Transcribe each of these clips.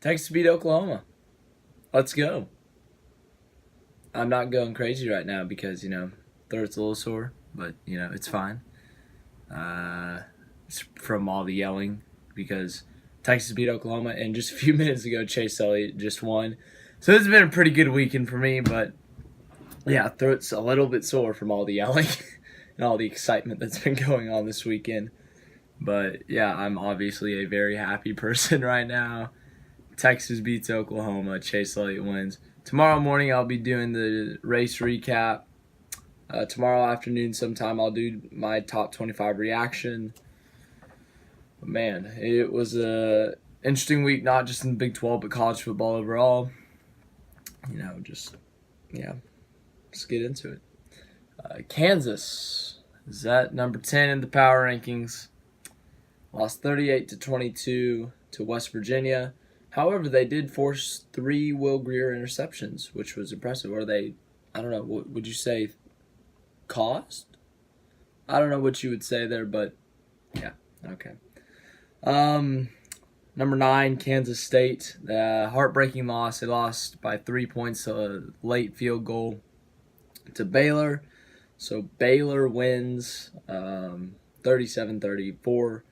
Texas beat Oklahoma. Let's go. I'm not going crazy right now because, throat's a little sore, but, it's fine. It's from all the yelling because Texas beat Oklahoma, and just a few minutes ago, Chase Elliott just won. So it's been a pretty good weekend for me, but, yeah, throat's a little bit sore from all the yelling and all the excitement that's been going on this weekend. But, yeah, I'm obviously a very happy person right now. Texas beats Oklahoma. Chase Elliott wins. Tomorrow morning, I'll be doing the race recap. Tomorrow afternoon sometime, I'll do my top 25 reaction. But man, it was a interesting week, not just in the Big 12, but college football overall. Let's get into it. Kansas is at number 10 in the power rankings. Lost 38-22 to West Virginia. However, they did force 3 Will Grier interceptions, which was impressive. Or I don't know, what would you say, cost? I don't know what you would say there, but yeah, okay. Number 9, Kansas State. Heartbreaking loss. They lost by 3 points, a late field goal to Baylor. So Baylor wins 37-34.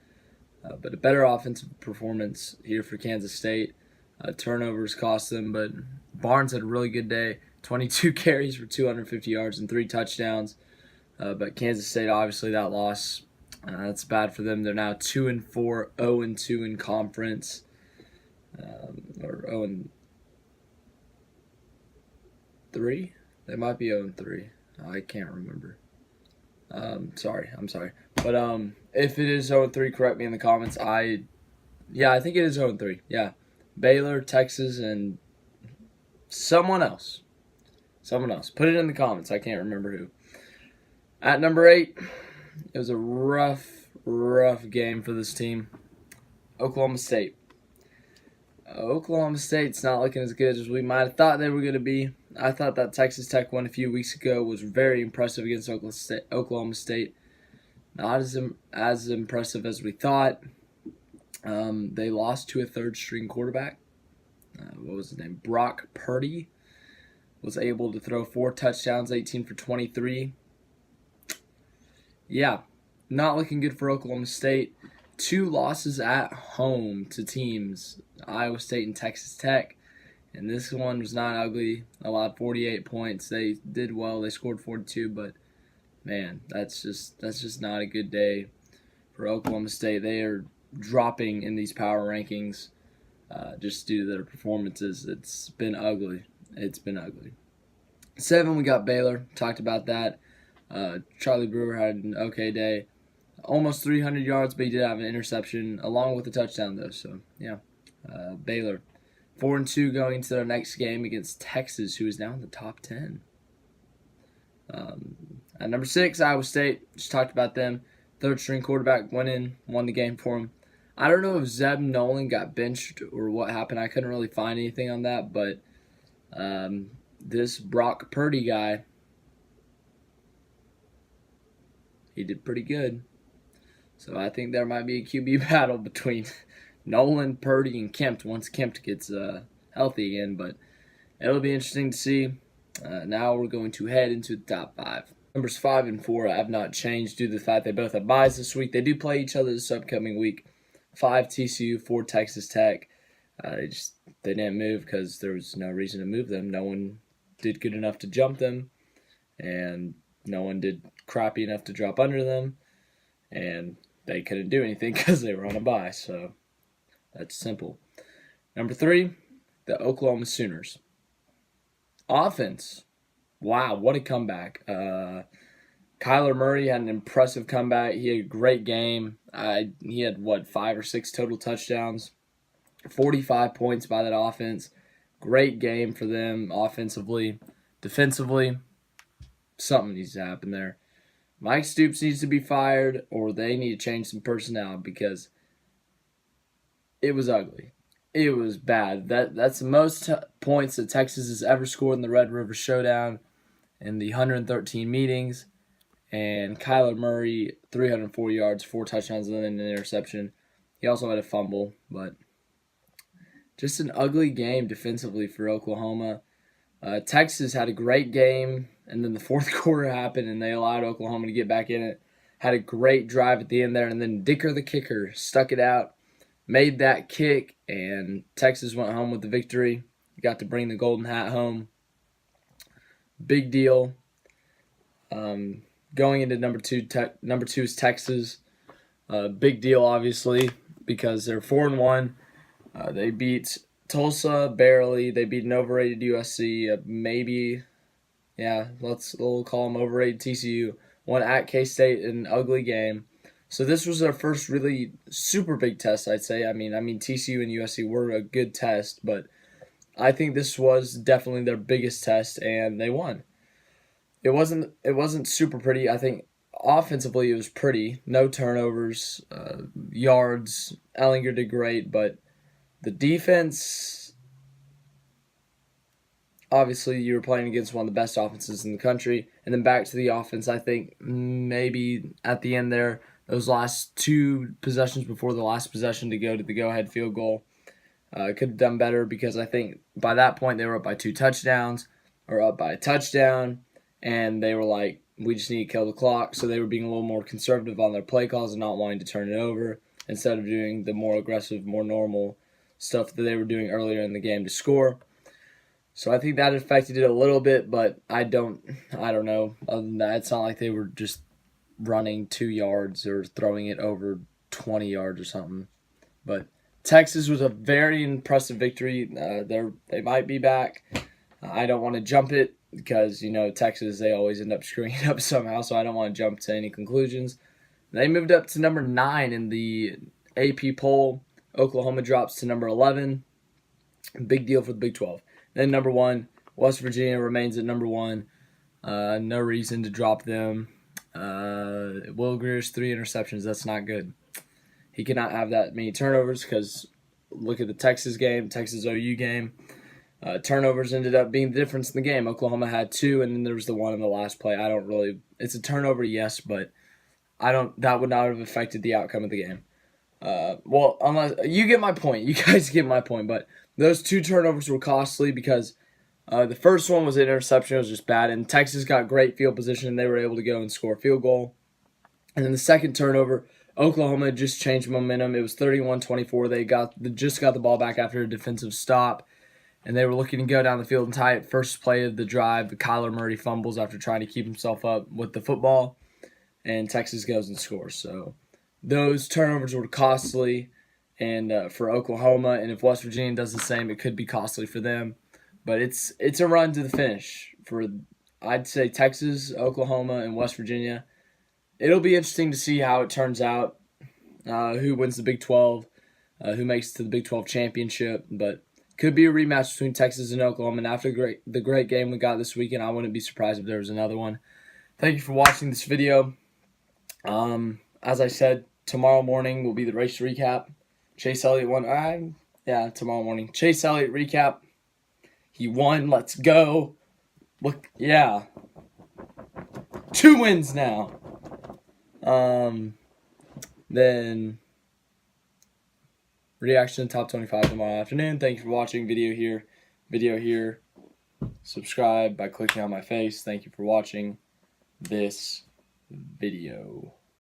But a better offensive performance here for Kansas State. Turnovers cost them, but Barnes had a really good day. 22 carries for 250 yards and 3 touchdowns. But Kansas State, obviously, that loss, that's bad for them. They're now 2-4, 0-2 in conference, or 0-3. They might be 0-3. I can't remember. I'm sorry. But if it is 0-3, correct me in the comments. I think it is 0-3. Yeah. Baylor, Texas, and someone else. Put it in the comments. I can't remember who. At number 8, it was a rough game for this team. Oklahoma State. Oklahoma State's not looking as good as we might have thought they were going to be. I thought that Texas Tech win a few weeks ago was very impressive against Oklahoma State. Not as impressive as we thought. They lost to a third-string quarterback. What was his name? Brock Purdy was able to throw 4 touchdowns, 18 for 23. Yeah, not looking good for Oklahoma State. 2 losses at home to teams, Iowa State and Texas Tech. And this one was not ugly. Allowed 48 points. They did well. They scored 42, but man, that's just not a good day for Oklahoma State. They are dropping in these power rankings just due to their performances. It's been ugly. 7, we got Baylor. Talked about that. Charlie Brewer had an okay day. Almost 300 yards, but he did have an interception along with a touchdown, though. So, yeah, Baylor. 4-2 going into their next game against Texas, who is now in the top 10. At number 6, Iowa State. Just talked about them. Third-string quarterback won the game for him. I don't know if Zeb Nolan got benched or what happened. I couldn't really find anything on that, but this Brock Purdy guy, he did pretty good. So I think there might be a QB battle between Nolan, Purdy, and Kempt once Kempt gets healthy again. But it'll be interesting to see. Now we're going to head into the top 5. Numbers 5 and 4 have not changed due to the fact they both have byes this week. They do play each other this upcoming week. 5 TCU, 4 Texas Tech. They didn't move because there was no reason to move them. No one did good enough to jump them, and no one did crappy enough to drop under them, and they couldn't do anything because they were on a bye. So that's simple. Number 3, the Oklahoma Sooners. Offense. Wow, what a comeback. Kyler Murray had an impressive comeback. He had a great game. He had, 5 or 6 total touchdowns. 45 points by that offense. Great game for them offensively. Defensively, something needs to happen there. Mike Stoops needs to be fired, or they need to change some personnel because it was ugly. It was bad. That's the most points that Texas has ever scored in the Red River Showdown in the 113 meetings. And Kyler Murray, 304 yards, 4 touchdowns, and then an interception. He also had a fumble, but just an ugly game defensively for Oklahoma. Texas had a great game, and then the fourth quarter happened, and they allowed Oklahoma to get back in it. Had a great drive at the end there, and then Dicker the kicker stuck it out, made that kick, and Texas went home with the victory. Got to bring the golden hat home. Big deal. Going into number two is Texas. Big deal, obviously, because they're 4-1. They beat Tulsa barely. They beat an overrated USC. We'll call them overrated TCU. Won at K-State in an ugly game. So this was their first really super big test, I'd say. I mean TCU and USC were a good test, but I think this was definitely their biggest test, and they won. It wasn't super pretty. I think offensively it was pretty. No turnovers, yards. Ellinger did great, but the defense, obviously you were playing against one of the best offenses in the country. And then back to the offense, I think maybe at the end there, those last two possessions before the last possession to go to the go-ahead field goal, could have done better, because I think by that point they were up by 2 touchdowns or up by a touchdown, and they were like, we just need to kill the clock. So they were being a little more conservative on their play calls and not wanting to turn it over instead of doing the more aggressive, more normal stuff that they were doing earlier in the game to score. So I think that affected it a little bit, but I don't know. Other than that, it's not like they were just running 2 yards or throwing it over 20 yards or something. But Texas was a very impressive victory. They might be back. I don't want to jump it because, Texas, they always end up screwing it up somehow, so I don't want to jump to any conclusions. They moved up to number 9 in the AP poll. Oklahoma drops to number 11. Big deal for the Big 12. Then number 1, West Virginia remains at number 1. No reason to drop them. Will Greer's 3 interceptions. That's not good. He cannot have that many turnovers, because look at the Texas game, Texas OU game. Turnovers ended up being the difference in the game. Oklahoma had 2, and then there was the one in the last play. It's a turnover, yes, but that would not have affected the outcome of the game. Unless you get my point. You guys get my point, but those 2 turnovers were costly, because the first one was an interception. It was just bad, and Texas got great field position, and they were able to go and score a field goal. And then the second turnover, Oklahoma just changed momentum. It was 31-24. They just got the ball back after a defensive stop, and they were looking to go down the field and tie it. First play of the drive, Kyler Murray fumbles after trying to keep himself up with the football, and Texas goes and scores. So those turnovers were costly and for Oklahoma, and if West Virginia does the same, it could be costly for them. But it's a run to the finish for, I'd say, Texas, Oklahoma, and West Virginia. It'll be interesting to see how it turns out, who wins the Big 12, who makes it to the Big 12 championship. But could be a rematch between Texas and Oklahoma. And after the great game we got this weekend, I wouldn't be surprised if there was another one. Thank you for watching this video. As I said, tomorrow morning will be the race recap. Chase Elliott won. Tomorrow morning. Chase Elliott recap. He won. Let's go. Look, yeah. 2 wins now. Then reaction to top 25 tomorrow afternoon. Thank you for watching. Video here. Subscribe by clicking on my face. Thank you for watching this video.